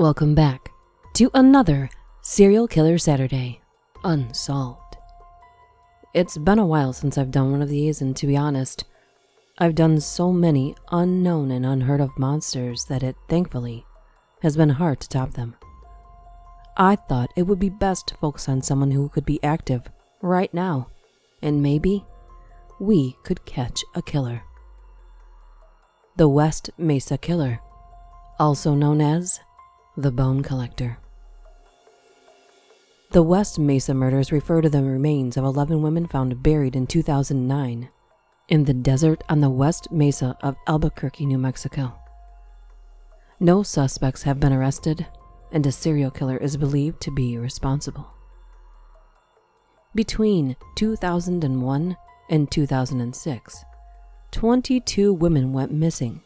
Welcome back to another Serial Killer Saturday, Unsolved. It's been a while since I've done one of these, and to be honest, I've done so many unknown and unheard of monsters that it, thankfully, has been hard to top them. I thought it would be best to focus on someone who could be active right now, and maybe we could catch a killer. The West Mesa Killer, also known as the Bone Collector. The West Mesa murders refer to the remains of 11 women found buried in 2009 in the desert on the West Mesa of Albuquerque, New Mexico. No suspects have been arrested, and a serial killer is believed to be responsible. Between 2001 and 2006, 22 women went missing,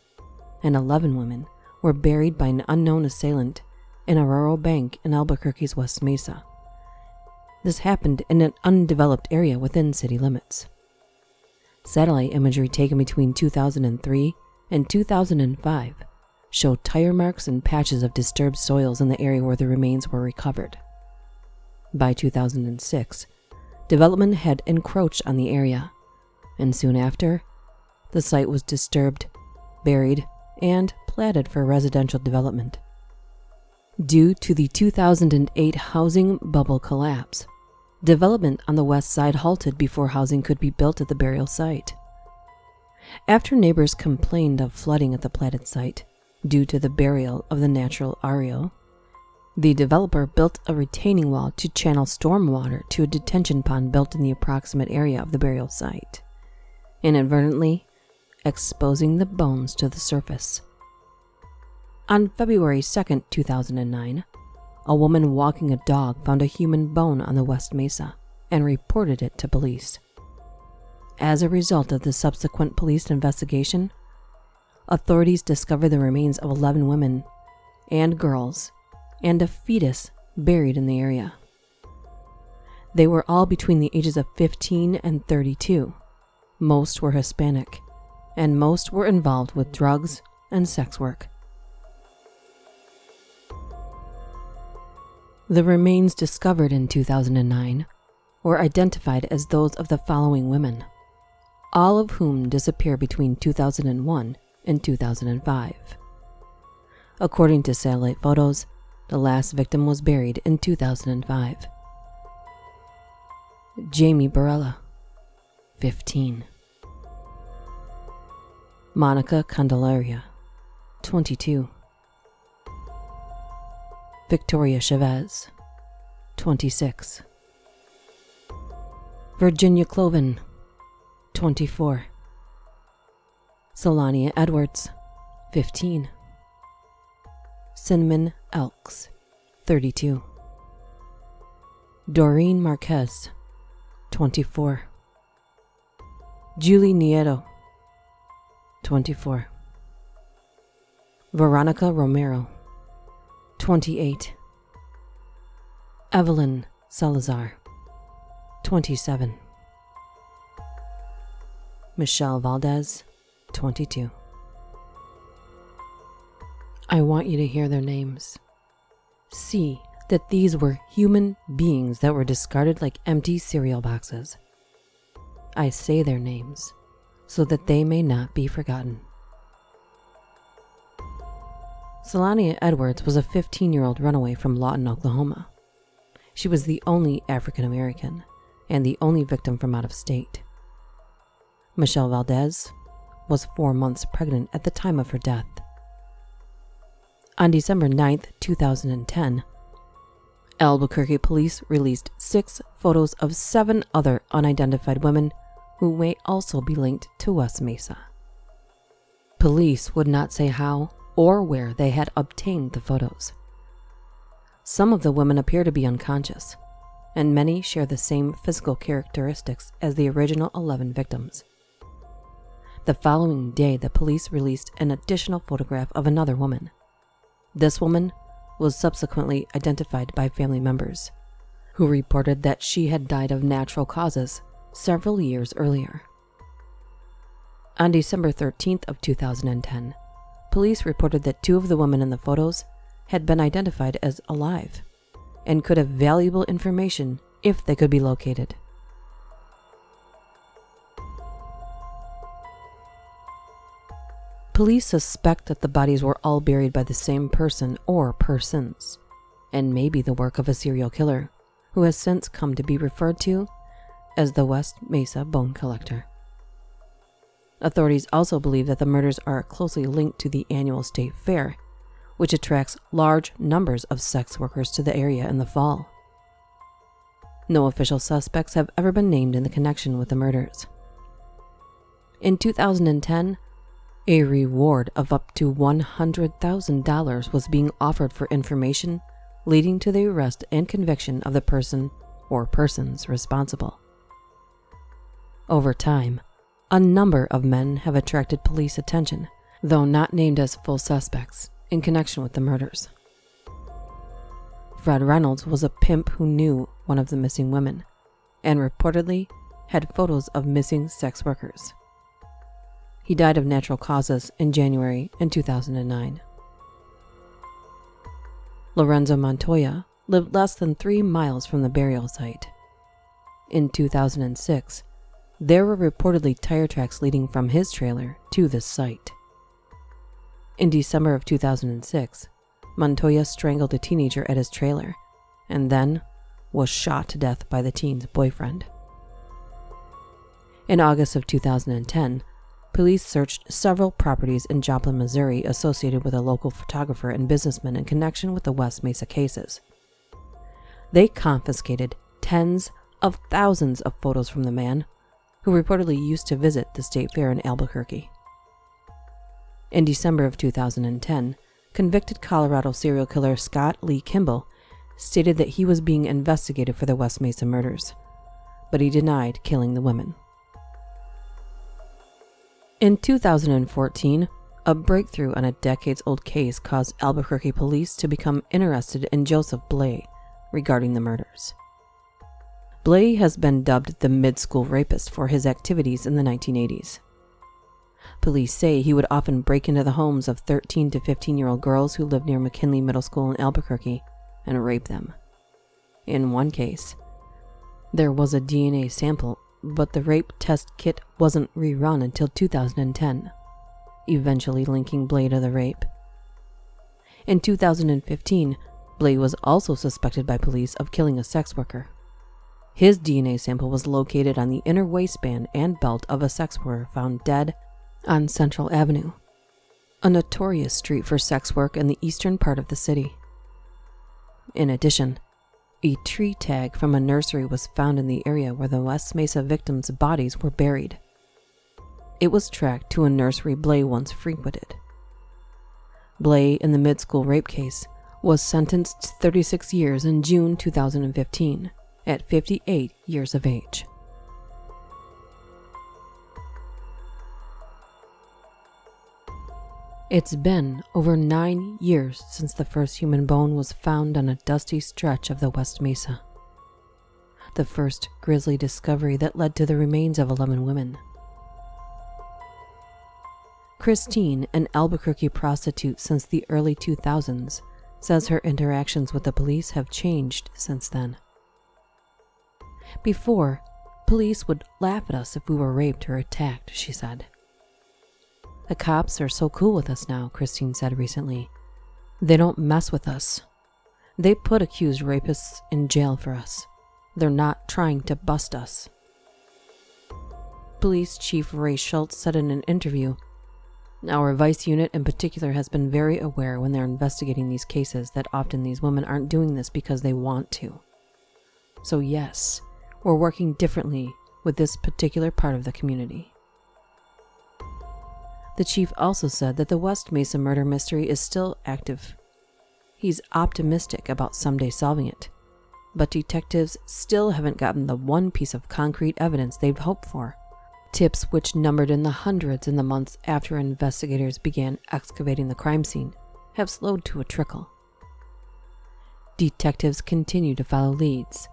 and 11 women were buried by an unknown assailant in a rural bank in Albuquerque's West Mesa. This happened in an undeveloped area within city limits. Satellite imagery taken between 2003 and 2005 showed tire marks and patches of disturbed soils in the area where the remains were recovered. By 2006, development had encroached on the area, and soon after, the site was disturbed, buried, and platted for residential development. Due to the 2008 housing bubble collapse, development on the west side halted before housing could be built at the burial site. After neighbors complained of flooding at the platted site due to the burial of the natural aerial, the developer built a retaining wall to channel storm water to a detention pond built in the approximate area of the burial site, inadvertently exposing the bones to the surface. On February 2, 2009, a woman walking a dog found a human bone on the West Mesa and reported it to police. As a result of the subsequent police investigation, authorities discovered the remains of 11 women and girls and a fetus buried in the area. They were all between the ages of 15 and 32. Most were Hispanic, and most were involved with drugs and sex work. The remains discovered in 2009 were identified as those of the following women, all of whom disappeared between 2001 and 2005. According to satellite photos, the last victim was buried in 2005. Jamie Barella, 15. Monica Candelaria, 22. Victoria Chavez, 26. Virginia Cloven, 24. Solania Edwards, 15. Cinnamon Elks, 32. Doreen Marquez, 24. Julie Nieto, 24. Veronica Romero, 28. Evelyn Salazar, 27. Michelle Valdez, 22. I want you to hear their names. See that these were human beings that were discarded like empty cereal boxes. I say their names so that they may not be forgotten. Solania Edwards was a 15-year-old runaway from Lawton, Oklahoma. She was the only African American and the only victim from out of state. Michelle Valdez was 4 months pregnant at the time of her death. On December 9, 2010, Albuquerque police released 6 photos of 7 other unidentified women who may also be linked to West Mesa. Police would not say how or where they had obtained the photos. Some of the women appear to be unconscious, and many share the same physical characteristics as the original 11 victims. The following day, the police released an additional photograph of another woman. This woman was subsequently identified by family members, who reported that she had died of natural causes several years earlier. On December 13th of 2010, police reported that 2 of the women in the photos had been identified as alive and could have valuable information if they could be located. Police suspect that the bodies were all buried by the same person or persons, and may be the work of a serial killer who has since come to be referred to as the West Mesa Bone Collector. Authorities also believe that the murders are closely linked to the annual state fair, which attracts large numbers of sex workers to the area in the fall. No official suspects have ever been named in the connection with the murders. In 2010, a reward of up to $100,000 was being offered for information leading to the arrest and conviction of the person or persons responsible. Over time, a number of men have attracted police attention, though not named as full suspects, in connection with the murders. Fred Reynolds was a pimp who knew one of the missing women, and reportedly had photos of missing sex workers. He died of natural causes in January in 2009. Lorenzo Montoya lived less than 3 miles from the burial site. In 2006, there were reportedly tire tracks leading from his trailer to this site. In December of 2006, Montoya strangled a teenager at his trailer and then was shot to death by the teen's boyfriend. In August of 2010, police searched several properties in Joplin, Missouri associated with a local photographer and businessman in connection with the West Mesa cases. They confiscated tens of thousands of photos from the man, who reportedly used to visit the state fair in Albuquerque. In December of 2010, convicted Colorado serial killer Scott Lee Kimball stated that he was being investigated for the West Mesa murders, but he denied killing the women. In 2014, a breakthrough on a decades-old case caused Albuquerque police to become interested in Joseph Blay regarding the murders. Blay has been dubbed the mid-school rapist for his activities in the 1980s. Police say he would often break into the homes of 13 to 15-year-old girls who lived near McKinley Middle School in Albuquerque and rape them. In one case, there was a DNA sample, but the rape test kit wasn't rerun until 2010, eventually linking Blay to the rape. In 2015, Blay was also suspected by police of killing a sex worker. His DNA sample was located on the inner waistband and belt of a sex worker found dead on Central Avenue, a notorious street for sex work in the eastern part of the city. In addition, a tree tag from a nursery was found in the area where the West Mesa victims' bodies were buried. It was tracked to a nursery Blay once frequented. Blay, in the mid-school rape case, was sentenced to 36 years in June 2015 at 58 years of age. It's been over 9 years since the first human bone was found on a dusty stretch of the West Mesa. The first grisly discovery that led to the remains of 11 women. Christine, an Albuquerque prostitute since the early 2000s, says her interactions with the police have changed since then. Before, police would laugh at us if we were raped or attacked, she said. The cops are so cool with us now, Christine said recently. They don't mess with us. They put accused rapists in jail for us. They're not trying to bust us. Police Chief Ray Schultz said in an interview, "Our Vice Unit in particular has been very aware when they're investigating these cases that often these women aren't doing this because they want to. So yes, we're working differently with this particular part of the community." The chief also said that the West Mesa murder mystery is still active. He's optimistic about someday solving it, but detectives still haven't gotten the one piece of concrete evidence they'd hoped for. Tips, which numbered in the hundreds in the months after investigators began excavating the crime scene, have slowed to a trickle. Detectives continue to follow leads,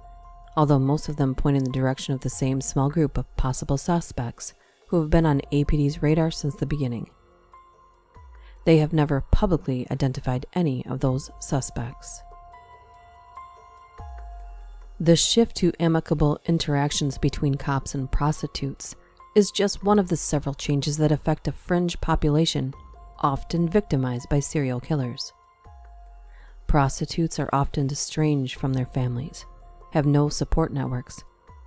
although most of them point in the direction of the same small group of possible suspects who have been on APD's radar since the beginning. they have never publicly identified any of those suspects. The shift to amicable interactions between cops and prostitutes is just one of the several changes that affect a fringe population often victimized by serial killers. Prostitutes are often estranged from their families, have no support networks,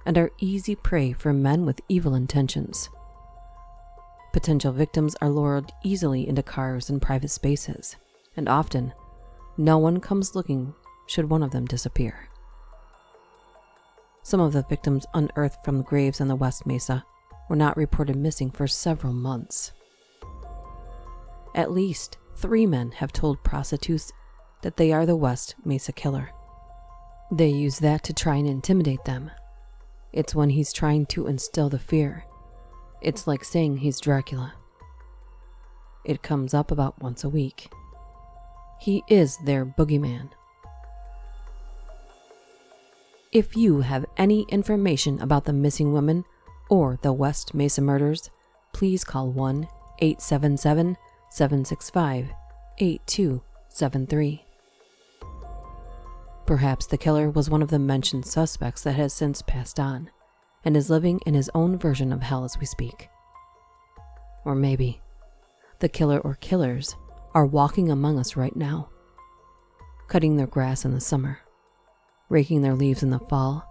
and are easy prey for men with evil intentions. Potential victims are lured easily into cars and private spaces, and often, no one comes looking should one of them disappear. Some of the victims unearthed from graves on the West Mesa were not reported missing for several months. At least 3 men have told prostitutes that they are the West Mesa killer. They use that to try and intimidate them. It's when he's trying to instill the fear. It's like saying he's Dracula. It comes up about once a week. He is their boogeyman. If you have any information about the missing women or the West Mesa murders, please call 1-877-765-8273. Perhaps the killer was one of the mentioned suspects that has since passed on and is living in his own version of hell as we speak. Or maybe the killer or killers are walking among us right now, cutting their grass in the summer, raking their leaves in the fall,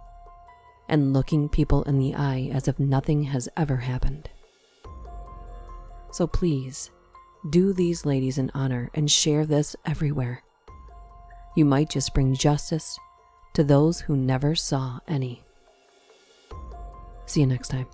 and looking people in the eye as if nothing has ever happened. So please, do these ladies an honor and share this everywhere. You might just bring justice to those who never saw any. See you next time.